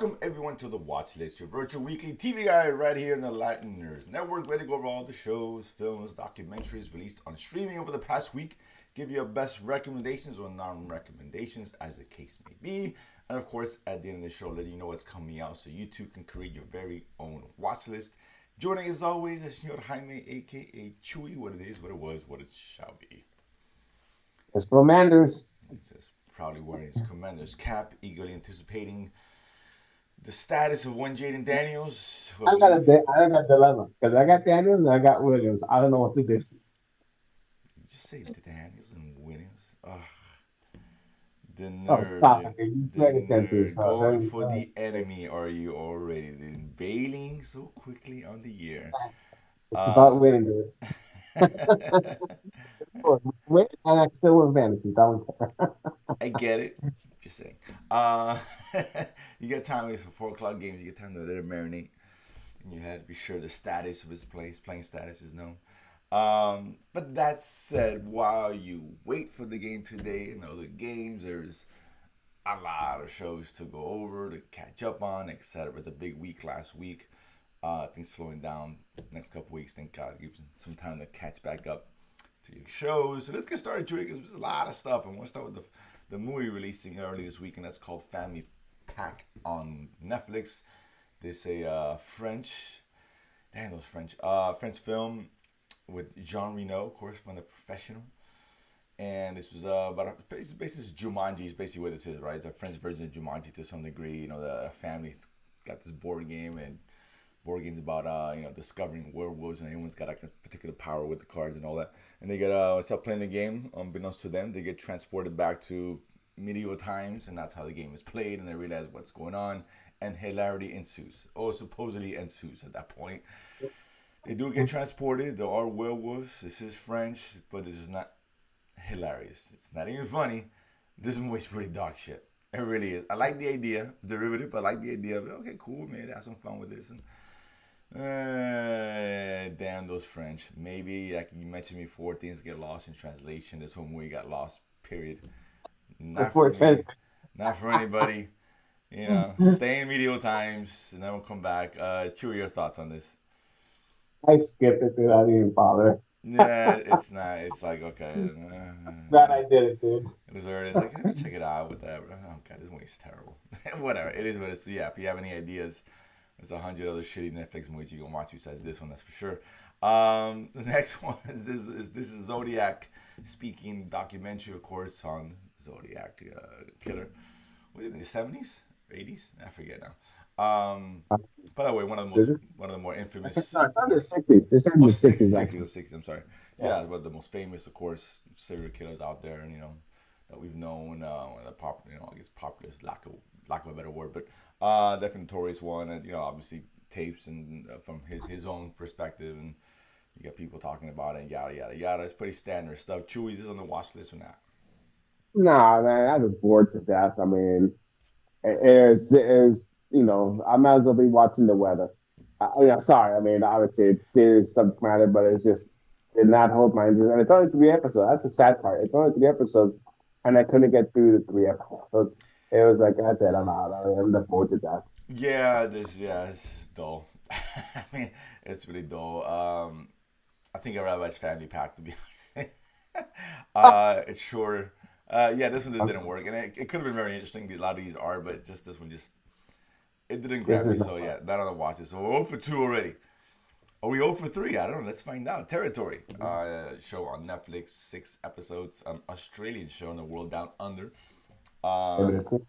Welcome everyone to the Watchlist, your virtual weekly TV guide right here in the Latin Nerds Network, ready to go over all the shows, films, documentaries released on streaming over the past week, give you our best recommendations or non-recommendations as the case may be, and of course at the end of the show let you know what's coming out so you too can create your very own watch list. Joining as always is Senor Jaime, aka Chewy, what it is, what it was, what it shall be. It's Commanders. He's just proudly wearing his commander's cap, eagerly anticipating the status of one Jaden Daniels, who I believe. I got a dilemma because I got Daniels and I got Williams. I don't know what to do. You just say Daniels and Williams. Ugh, the Oh, stop nerd, it. You the playing attention, nerd. so Going then for the enemy, are you already? Then bailing so quickly on the year. it's about Um, winning, dude. Win, and I still win fantasy. So I don't care. I get it. Just saying. Uh, you get time for 4 o'clock games. You get time to let it marinate. And you had to be sure the status of his playing status is known. But that said, while you wait for the game today and other games, there's a lot of shows to go over, to catch up on, etc. It's a big week last week. Things slowing down next couple weeks. Thank God, gives some time to catch back up to your shows. So let's get started, Joey, because there's a lot of stuff. And we'll start with the movie releasing early this week, and that's called Family Pack on Netflix. This a French, damn those French film with Jean Reno, of course, from The Professional. And this was about basically Jumanji is basically what this is, right? It's a French version of Jumanji to some degree. You know, the family's got this board game, and board games about discovering werewolves, and everyone's got like a particular power with the cards and all that. And they get start playing the game. Unbeknownst to them, they get transported back to medieval times, and that's how the game is played. And they realize what's going on, and hilarity ensues. Oh, supposedly ensues at that point. They do get transported. There are werewolves. This is French, but this is not hilarious. It's not even funny. This movie's pretty dog shit. It really is. I like the idea, derivative. I like the idea of it. Okay, cool, man. Have some fun with this. And damn those French. Maybe like you mentioned before, things get lost in translation. This whole movie got lost. Period. Not For for me. expensive. Not for anybody. Stay in medieval times and then we'll come back. Chew your thoughts on this. I skipped it, dude. I didn't even bother. Yeah, it's not. It's like okay, Glad I did it, dude. it is where it is. Like let me check it out. Whatever. Oh god, this movie's terrible. Whatever. It is what it is. So yeah, if you have any ideas, there's 100 other shitty Netflix movies you can watch besides this one. That's for sure. The next one is this is Zodiac speaking documentary, of course, on Zodiac killer. Was it in the 70s, 80s? I forget now. By the way, Dude, this, one of the more no, infamous. it's not the 60s. It's not Oh, the 60s, 60, actually. oh, 60, I'm sorry. Yeah. Yeah, but the most famous, of course, serial killers out there, and that we've known, the I guess popular is lack of a better word, but definitely notorious one, and obviously tapes and from his own perspective, and you got people talking about it, and yada yada yada. It's pretty standard stuff. Chewy, is this on the watch list or not? Nah, man, I was bored to death. I mean, I might as well be watching the weather. Sorry, I mean, obviously it's serious subject matter, but it's just did not hold my interest. And it's only 3 episodes. That's the sad part. It's only 3 episodes, and I couldn't get through the 3 episodes. It was like I said, I'm out. I'm bored to death. It's dull. I mean, it's really dull. I think I'd rather watch Family Pack to be honest. It's shorter. Yeah, this one just didn't work, and it could have been very interesting. A lot of these are, but just this one just it didn't This grab me. is not So fun. yeah, not on the watch it. So we're 0 for 2 already. Are we 0 for 3? I don't know. Let's find out. Territory show on Netflix, 6 episodes. Australian show in the world down under.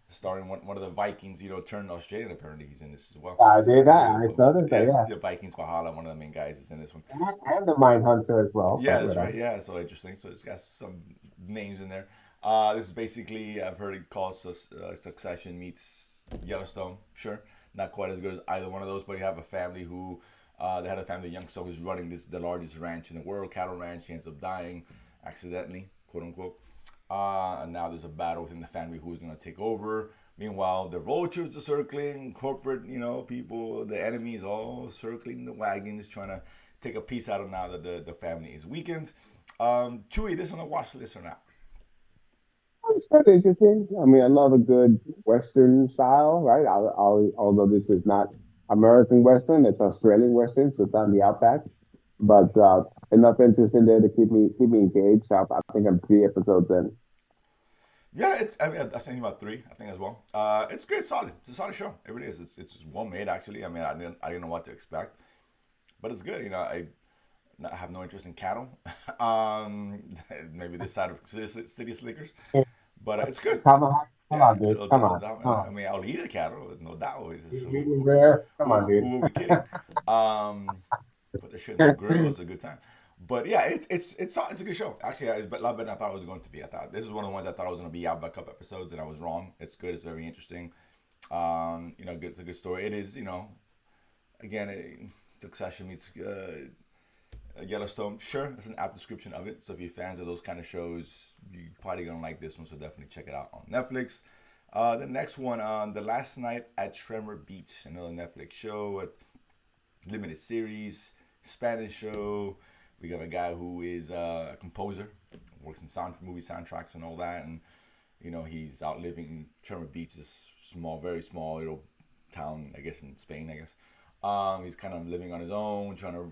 Starring one of the Vikings, turned Australian. Apparently, he's in this as well. I did He's that. really I cool. saw this. Yeah, Yeah, the Vikings Valhalla. One of the main guys is in this one. and the Mind Hunter as well. Yeah, But that's right. whatever. Yeah, so interesting. So it's got some names in there. This is basically I've heard it called Succession meets Yellowstone. Sure, not quite as good as either one of those, but you have a family who they had a family young son who's running the largest ranch in the world, cattle ranch. He ends up dying accidentally, quote unquote. And now there's a battle within the family who's going to take over. Meanwhile, the vultures are circling, corporate, people, the enemies all circling the wagons, trying to take a piece out of now that the family is weakened. Chewy, this on the watch list or not? It's quite interesting. I mean, I love a good Western style, right? Although this is not American Western, it's Australian Western, so it's on the outback. But enough interest in there to keep me engaged. So I think I'm 3 episodes in. Yeah, it's. I mean, I think about three. I think as well. It's good, solid. It's a solid show. It really is. It's well made actually. I mean, I didn't know what to expect, but it's good. You know, I have no interest in cattle. um, Maybe this side of city slickers, but it's good. Tomahawk, come Yeah, on, dude, come on, come on. I mean, I'll eat a cattle, no doubt. Medium rare, come on, Who are we kidding? Um, Put the shit in the grill. dude. It's a good time. But yeah, it's a good show. Actually, it's a lot better than I thought it was going to be. I thought this is one of the ones I thought I was going to be out by a couple episodes, and I was wrong. It's good. It's very interesting. It's a good story. It is, again, Succession meets Yellowstone. Sure, that's an apt description of it. So if you're fans of those kind of shows, you're probably gonna like this one. So definitely check it out on Netflix. The next one, The Last Night at Tremor Beach, another Netflix show. It's limited series, Spanish show. We got a guy who is a composer, works in movie soundtracks and all that, and he's out living in Tremor Beach, this small, very small little town, I guess in Spain, I guess. He's kind of living on his own, trying to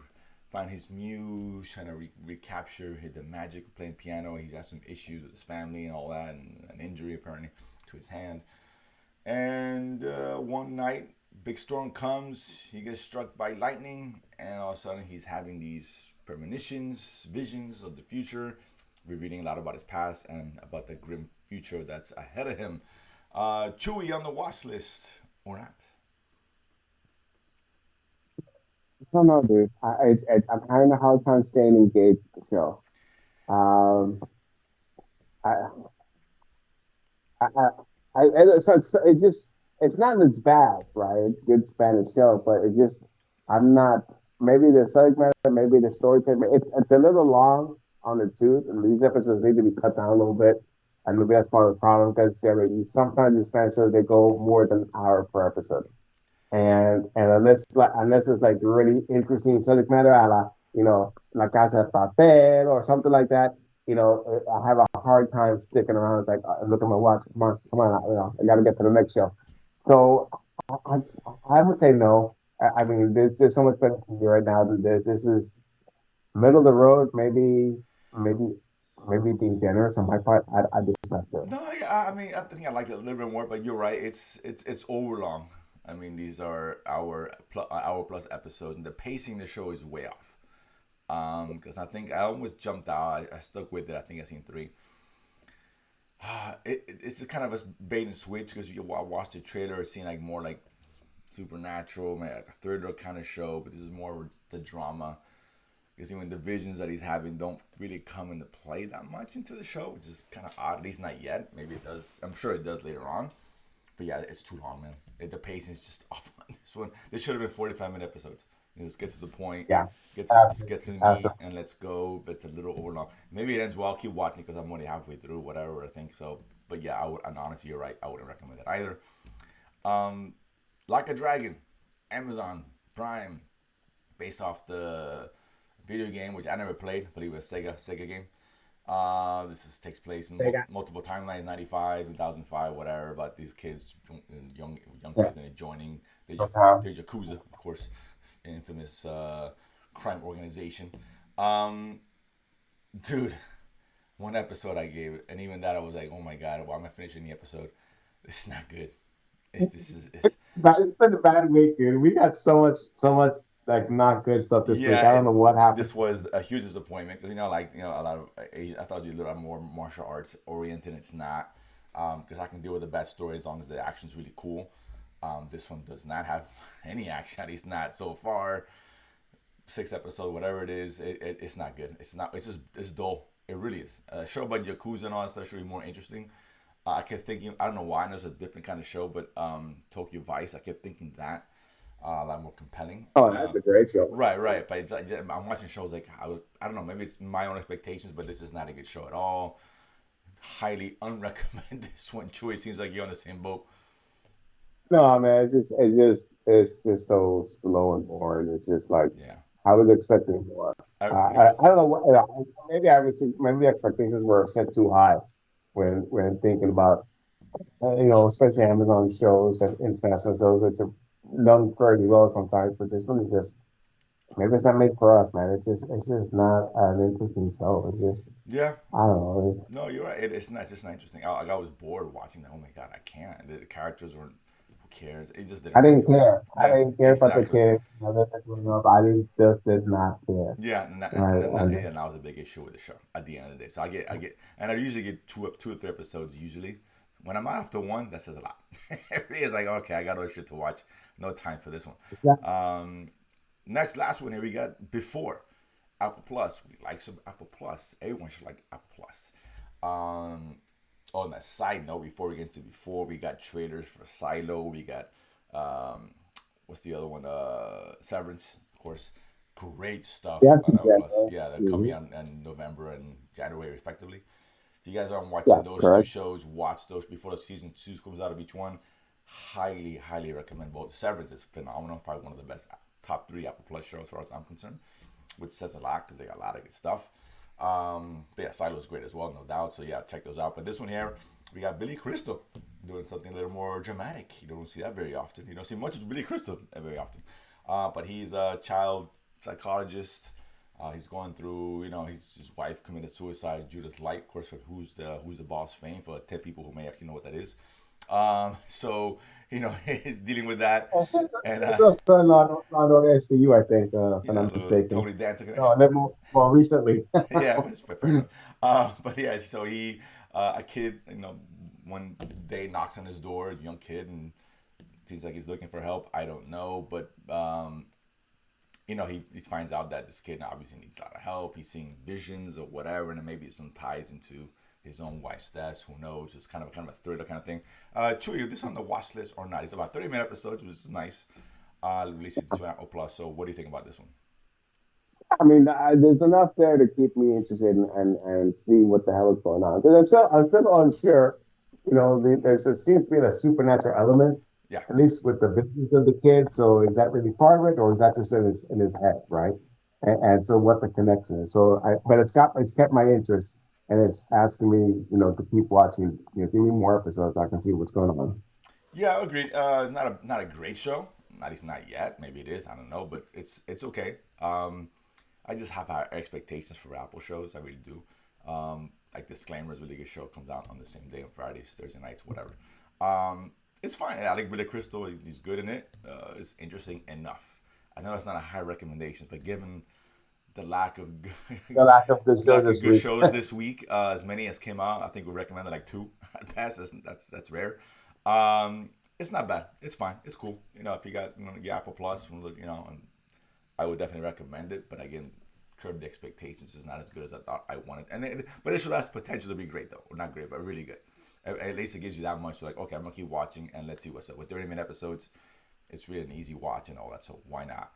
find his muse, trying to recapture the magic of playing piano. He's got some issues with his family and all that, and an injury apparently to his hand. And one night, big storm comes. He gets struck by lightning, and all of a sudden, he's having these premonitions, visions of the future, revealing a lot about his past and about the grim future that's ahead of him. Chewy on the watch list or not? I don't know, dude. I'm having a hard time staying engaged with the show. Um, I, I, it just, it's not that it's bad, right? It's a good Spanish show, but it just, I'm not, maybe the subject matter, maybe the storytelling, it's a little long on the tooth, and these episodes need to be cut down a little bit. And maybe that's part of the problem because I mean, sometimes in Spanish shows, they go more than an hour per episode. And unless it's like really interesting subject matter, a la La Casa de Papel or something like that, I have a hard time sticking around. It's like look at my watch. Come on, I got to get to the next show. So I, I would say no. I mean, there's so much better to me right now than this. This is middle of the road. Maybe, maybe being generous on my part. I just not sure. No, yeah, I mean, I think I like it a little bit more, but you're right. It's over long. I mean, these are hour plus episodes, and the pacing of the show is way off. Because I think I almost jumped out. I stuck with it. I think I seen three. It's a kind of a bait and switch because you watch the trailer, it seemed like more like supernatural, maybe like a thriller kind of show, but this is more the drama. Because even the visions that he's having don't really come into play that much into the show, which is kind of odd. At least not yet. Maybe it does. I'm sure it does later on. But yeah, it's too long, man. The pacing is just off on this one. This should have been 45-minute episodes. Just get to the point, Yeah, just get to the after, meat, and let's go. But it's a little over long. Maybe it ends well. I'll keep watching because I'm only halfway through, whatever I think. So, but yeah, and honestly, you're right. I wouldn't recommend it either. Um, like a Dragon, Amazon Prime, based off the video game, which I never played. I believe it was Sega game. Takes place in they got multiple timelines, 95, 2005, whatever. But these kids, young yeah, kids, and they're joining Showtime. the Yakuza, of course, infamous crime organization. Um, Dude, one episode I gave it, and even that I was like, oh my god, why am I finishing the episode? This is not good. It's But it's been a bad week, dude. We got so much like not good stuff this week. yeah. I don't know what happened. This was a huge disappointment because a lot of I thought you a little more martial arts oriented. It's not because I can deal with a bad story as long as the action's really cool. This one does not have any action, at least not so far. 6 episode, whatever it is, it's not good. It's not. It's dull. It really is. A show about Yakuza and all that stuff should be more interesting. I kept thinking, I don't know why, there's a different kind of show, but Tokyo Vice, I kept thinking that a lot more compelling. Oh, that's a great show. Right. But I'm watching shows like I don't know, maybe it's my own expectations, but this is not a good show at all. Highly unrecommend this one. Chewy, seems like you're on the same boat. No, man, it's just so slow and boring. It's just like Yeah, I was expecting more. it was. I don't know what. Maybe I was maybe expectations were set too high. when thinking about especially Amazon shows and international shows, which are done fairly well sometimes. But this one is just maybe it's not made for us, man. It's just not an interesting show. It's just Yeah. I don't know. No, you're right. It's just not interesting. I was bored watching that. Oh my god, I can't. The characters were. Who cares? It just didn't I work didn't for me. care. I Yeah, didn't care about the exactly. kids. That growing up. I didn't just did not care. Yeah, and Right. and that was a big issue with the show at the end of the day. So I get, and I usually get two or three episodes usually. When I'm after one, that says a lot. It really is like, okay, I got other shit to watch. No time for this one. Yeah. Um, last one here we got Before Apple Plus. We like some Apple Plus. Everyone should like Apple Plus. Um, on a side note, before we get into Before, we got trailers for Silo. We got um, what's the other one? Severance, of course. Great stuff Yeah. on Apple Yeah. Plus. Yeah, they're coming Mm-hmm. out in November and January respectively. If you guys aren't Yeah. watching those two Correct. shows, watch those before the season two comes out of each one. Highly, highly recommend both. Severance is phenomenal. Probably one of the best top three Apple Plus shows as far as I'm concerned, which says a lot because they got a lot of good stuff. But yeah, Silo's great as well, no doubt. So yeah, check those out. But this one here, we got Billy Crystal doing something a little more dramatic. You don't see that very often. You don't see much of Billy Crystal very often. But he's a child psychologist. He's going through, his wife committed suicide. Judith Light, of course, for who's the boss fame for 10 people who may actually know what that is. So he's dealing with that, And and she's also not on SCU, I think, if I'm yeah, a not little mistaken. Tony Danza No, connection. never more recently. Yeah, it's fair enough. But yeah, so a kid, one day knocks on his door, a young kid, and seems like he's looking for help. I don't know, but he finds out that this kid obviously needs a lot of help. He's seeing visions or whatever, and then maybe some ties into his own wife's death. Who knows? It's kind of a thriller kind of thing. Chuy, this on the watch list or not? It's about 30-minute episodes, which is nice. Released it to Apple Plus. So, what do you think about this one? I mean, there's enough there to keep me interested and see what the hell is going on. Because I'm still unsure. There seems to be a supernatural element, Yeah. at least with the visions of the kid. So is that really part of it, or is that just in his head, right? And so what the connection is. But it's kept my interest, and it's asking me, to keep watching. Give me more episodes. So I can see what's going on. Yeah, I agree. Not a great show. Not least not yet. Maybe it is. I don't know, but it's okay. I just have higher expectations for Apple shows. I really do. Like Disclaimer is a really good show. Comes out on the same day on Fridays, Thursday nights, whatever. It's fine. I like Billy Crystal. He's good in it. It's interesting enough. I know it's not a high recommendation, but given the lack of The lack of good show lack of this good week. shows this week, as many as came out, I think we recommended like two at best. That's rare. It's not bad. It's fine. It's cool. If you got your Apple Plus, and I would definitely recommend it. But again, curb the expectations. It's not as good as I thought I wanted. But it should have potential to be great though, or not great, but really good. At least it gives you that much. So like, okay, I'm gonna keep watching and let's see what's up. With 30-minute episodes, it's really an easy watch and all that. So why not?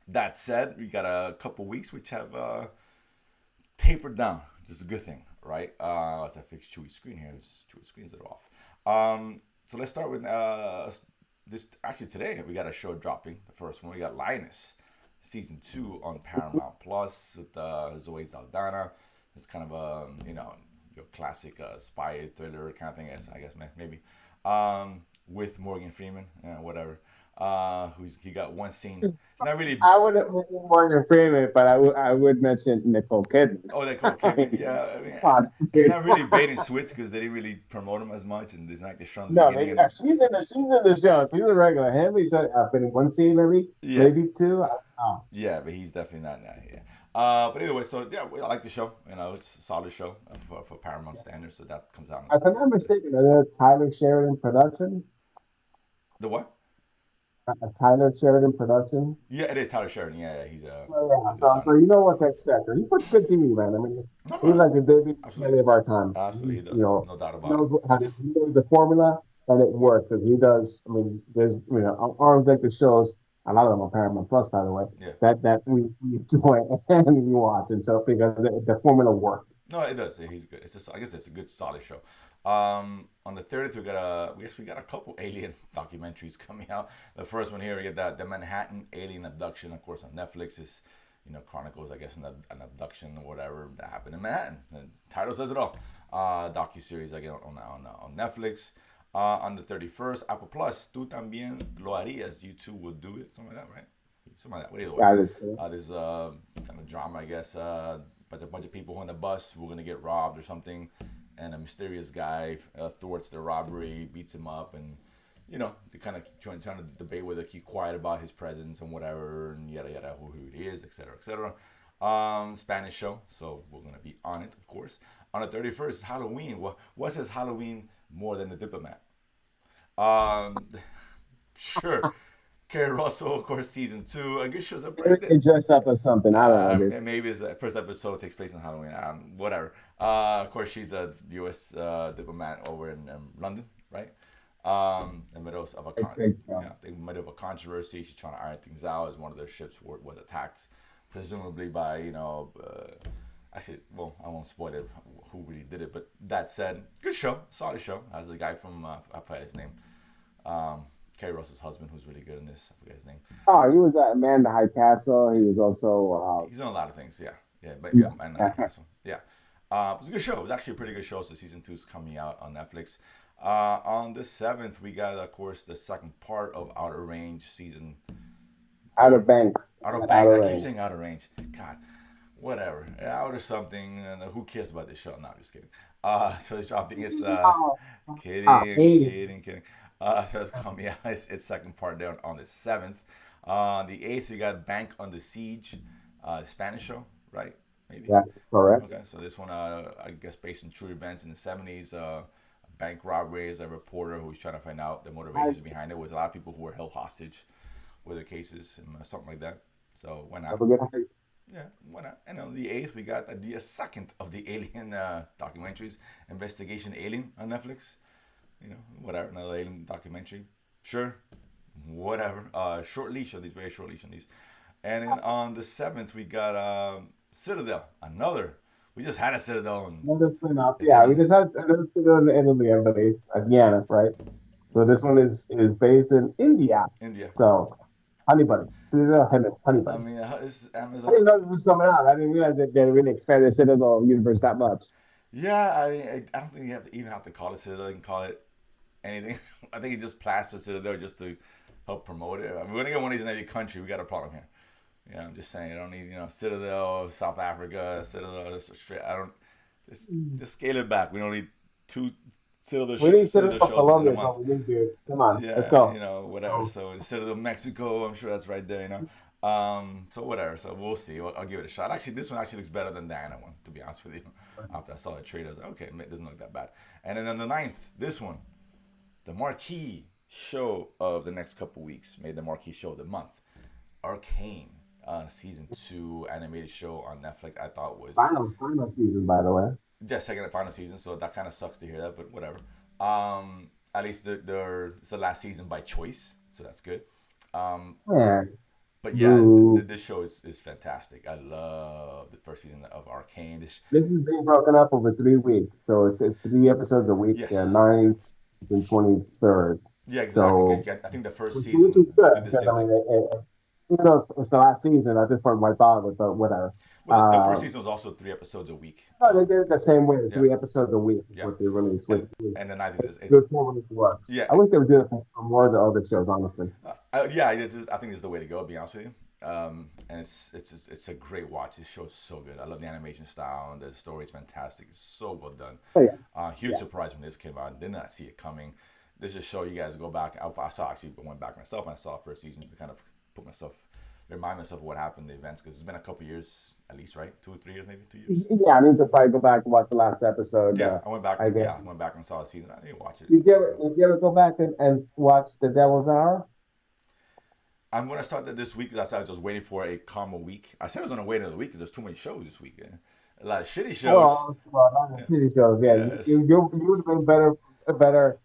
That said, we got a couple weeks which have tapered down. This is a good thing, right? As I fix Chewy's screen here, Chewy's screen's are off. So let's start with this. Actually, today we got a show dropping. The first one we got Linus, season 2 on Paramount Plus with Zoe Saldana. It's kind of a your classic spy thriller kind of thing. I guess maybe with Morgan Freeman, whatever. He got one scene. It's not really. I wouldn't mention Morgan Freeman, but I would mention Nicole Kidman. Oh, they call I Kidman. mean, Yeah, I mean, come on, it's dude. not really bait and switch because they didn't really promote him as much, and it's not like they showed in the No, beginning. And she's in the show. She's a regular. Him, I've been in one scene, yeah, maybe two. Oh, yeah, but he's definitely not that. Yeah. But anyway, so yeah, I like the show. It's a solid show for Paramount standards. So that comes out. if I'm not mistaken, a Tyler Sheridan production. The what? A Tyler Sheridan production. Yeah, it is Tyler Sheridan. Yeah, Oh, yeah, he's the so son. you know what to expect. He puts good TV, man. I mean, No, he's no, like the David absolutely, Kelly of our time. absolutely, he does. No doubt He about it. knows he knows the formula and it works because he does. I mean, there's arms like the shows. A lot of them are Paramount Plus, by the way. Yeah. That we enjoy and we watch, and so because the formula works. No, it does. He's good. I guess it's a good solid show. On the 30th, we actually got a couple alien documentaries coming out. The first one here, we get the Manhattan alien abduction, of course, on Netflix. Is chronicles, I guess, an abduction or whatever that happened in Manhattan. The title says it all. docuseries again on Netflix. On the 31st, Apple Plus, Tú también lo harías. You too will do it. Something like that, right? Something like that. But either way, That is true. this kind of drama, I guess. But a bunch of people on the bus who are gonna get robbed or something, and a mysterious guy thwarts the robbery, beats him up, and they kind of trying to debate whether to keep quiet about his presence and whatever, and yada yada, who he is, etc. etc. Spanish show, so we're gonna be on it, of course. On the 31st, Halloween. What says Halloween more than the Diplomat? Um, sure. Carrie Russell, of course, season two. I guess shows up Maybe right there. they dress up as something. I don't know, dude. Maybe it's the first episode takes place on Halloween. Whatever. Of course, she's a U.S. Diplomat over in London, right? In the middle of I think so. in the middle of a controversy. She's trying to iron things out as one of their ships was attacked, presumably by actually, well, I won't spoil it who really did it, but that said, good show, solid show. As the guy from I forget his name, Kerry Russell's husband, who's really good in this. I forget his name. Oh, he was at Man in the High Castle. He was also He's done a lot of things, yeah, yeah, but yeah, Man in the High yeah. Castle, yeah. It was a good show. It was actually a pretty good show. So season two is coming out on Netflix. On the 7th, we got, of course, the second part of Outer Range season Outer 4. Banks, Outer not Banks. Outer I keep Range. saying Outer Range. God, whatever. Out or something. And who cares about this show? No, I'm just kidding. So it's dropping. It's Oh, hated. kidding. So it's coming out. It's second part there on the 7th. The 8th, we got Bank Under Siege, Spanish show, right? Maybe. That's correct. Okay, so this one, I guess, based on true events in the 70s. Bank robbery is a reporter who's trying to find out the motivations behind it. With a lot of people who were held hostage with the cases and something like that. So why not? Have a good night. Yeah, why not? And on the 8th, we got the second of the Alien documentaries, Investigation Alien on Netflix. Whatever, another Alien documentary. Sure, whatever. Short leash on these, very short leash on these. And then on the 7th, we got Citadel, another. We just had a Citadel in Another spin off. Yeah, we Italy, just had another studio in Italy, I believe, again, right? So this one is based in India. India. So Honey Bunny, Honey I Bunny. mean, it's I Amazon. didn't know this was coming out. I didn't realize that they really expanded Citadel universe that much. Yeah, I don't think you even have to call it Citadel. You can call it anything. I think it just plasters Citadel just to help promote it. I mean, we're gonna get one of these in every country. We got a problem here. Yeah, I'm just saying. I don't need Citadel, South Africa, Citadel, Australia. I don't. Just scale it back. We don't need two We need Citadel Citadel shows in a Colombia, is month. what we need, dude. Come on, let's Yeah, go. whatever. So, So Citadel Mexico, I'm sure that's right there. So whatever. So we'll see. I'll give it a shot. Actually, this one actually looks better than the Diana one, to be honest with you. After I saw the trailer, I was like, okay, it doesn't look that bad. And then on the 9th, this one, the marquee show of the next couple weeks, made the marquee show of the month. Arcane, season 2 animated show on Netflix. I thought was final season, by the way. just second and final season, so that kind of sucks to hear that, but whatever. At least it's the last season by choice, so that's good. Um, Yeah, but yeah, boo. this show is fantastic. I love the first season of Arcane. This is being broken up over 3 weeks, so it's 3 episodes a week. Yeah, Yes, 9th and 23rd. yeah, exactly. So, I think the first which season is good did the because same I thing. mean, even though it's the last season, at this point, my thought was whatever. Well, the first Uh, season was also 3 episodes a week. no, they did it the same way, Yeah, 3 episodes a week is yeah, what they released, which and is and then I think a good form it works. yeah, I wish they would do it for more of the other shows, honestly. yeah. I think it's the way to go. To be honest with you. And it's a great watch. This show is so good. I love the animation style and the story is fantastic. It's so well done. But yeah, Huge yeah. surprise when this came out. Did not see it coming. This is a show you guys go back. I saw actually went back myself and I saw first season to kind of put myself remind myself of what happened the events because it's been a couple years at least, right? 2 or 3 years, maybe 2 years. Yeah, I need to probably go back and watch the last episode. Yeah, I went back. I guess. Yeah, I went back and saw the season. I didn't watch it. Did you ever go back and watch The Devil's Hour? I'm gonna start that this week because I said I was just waiting for a calmer week. I said I was gonna wait another week because there's too many shows this week. A lot of shitty shows. Well, not the Yeah. TV shows. Yeah, Yes. you would have been I better.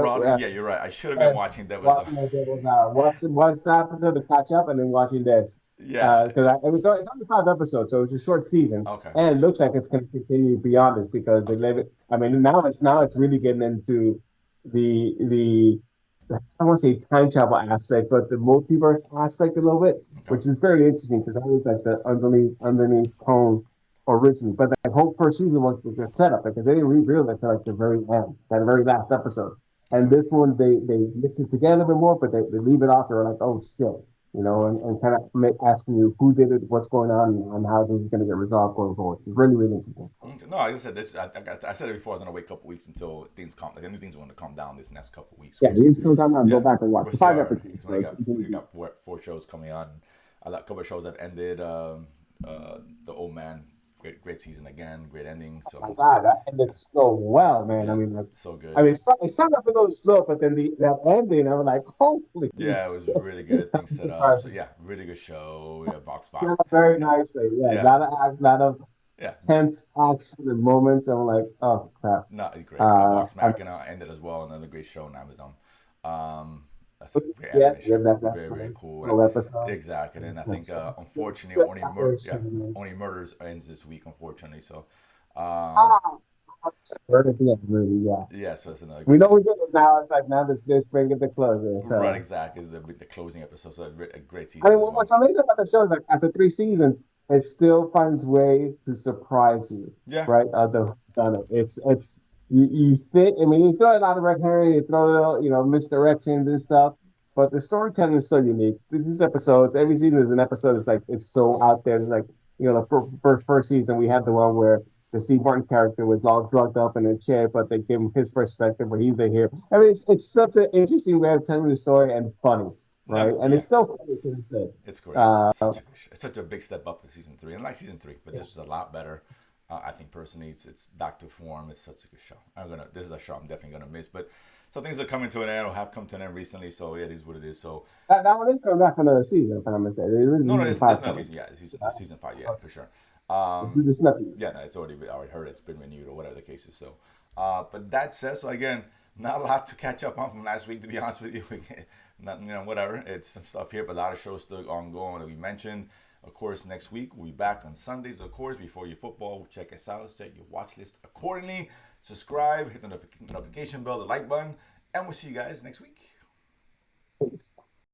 probably yeah, you're right. I should have been And watching that was a watching The Devil's Hour. Watch the episode to catch up, and then watching this. yeah. Because it's only 5 episodes, so it's a short season, Okay. and it looks like it's going to continue beyond this because they Okay. live it. I mean, now it's really getting into the I don't want to say time travel aspect, but the multiverse aspect a little bit, Okay. which is very interesting because that was like the underneath tone originally. But the whole first season was the setup because they didn't reveal it until like the very end, that very last episode. And Okay. this one, they mix it together a bit more, but they leave it off. They're like, oh shit, and kind of asking you who did it, what's going on, and how this is going to get resolved going forward. It's really, really interesting. Okay. No, like I said, this I said it before. I was gonna wait a couple weeks until things calm. Like everything's going to calm down this next couple weeks. Yeah, you can come down and go Yeah, back and watch we're the still five are episodes. because when So you got four shows coming on. A couple of shows have ended. The Old Man, great season again, great ending. my So God, that ended so well, man. I yeah, mean, like, so I good. mean, it started off a little slow, but then that ending, I was like, holy Yeah, it was shit. really good. Things set up. So yeah, really good show. Yeah, Vox Vox. Yeah, very Yeah, nicely. Yeah, a yeah, lot of lot of yeah. tense action and moments. I'm like, oh crap. Not great. Uh, Vox I Machina ended as well. Another great show on Amazon. That's a mean, great yes, yeah, animation. that's Very very a cool. And little episode. exactly. And I think That's unfortunately good operation. only murders ends this week. Unfortunately, so um, Ah, yeah, really, yeah. yeah. So that's another We great. know we did it now. It's like now this bring it to closure. Right, So exactly. Is the closing episode. So a great I season mean, as well. what's amazing about the show is like after 3 seasons, it still finds ways to surprise you, Yeah. right? Done it. It's you think. I mean, you throw a lot of red herring, you throw a little, misdirections and stuff, but the storytelling is so unique. These episodes, every season is an episode. It's like it's so out there. It's like the first season we had the one where the Steve Martin character was all drugged up in a chair, but they give him his perspective where he's a hero. I mean, it's such an interesting way of telling the story and funny, No. right? And Yeah. it's still funny to this day. It's great. Uh, It's such a big step up for season three. And I like season three, but this was a lot better. I think personally, it's back to form. It's such a good show. This is a show I'm definitely gonna miss. But so things are coming to an end or have come to an end recently. So yeah, it is what it is. So that one is coming back for another season, if I'm not mistaken. There is no, no, season this five no coming. season. Yeah, this Uh, season five. Yeah, for sure. It's nothing. Yeah, no, it's already heard it's been renewed or whatever the case is. So, but that said, so again, not a lot to catch up on from last week. To be honest with you, not whatever. It's some stuff here, but a lot of shows still ongoing that we mentioned. Of course, next week we'll be back on Sundays. Of course, before your football, check us out. Set your watch list accordingly. Subscribe, hit the notification bell, the like button, and we'll see you guys next week.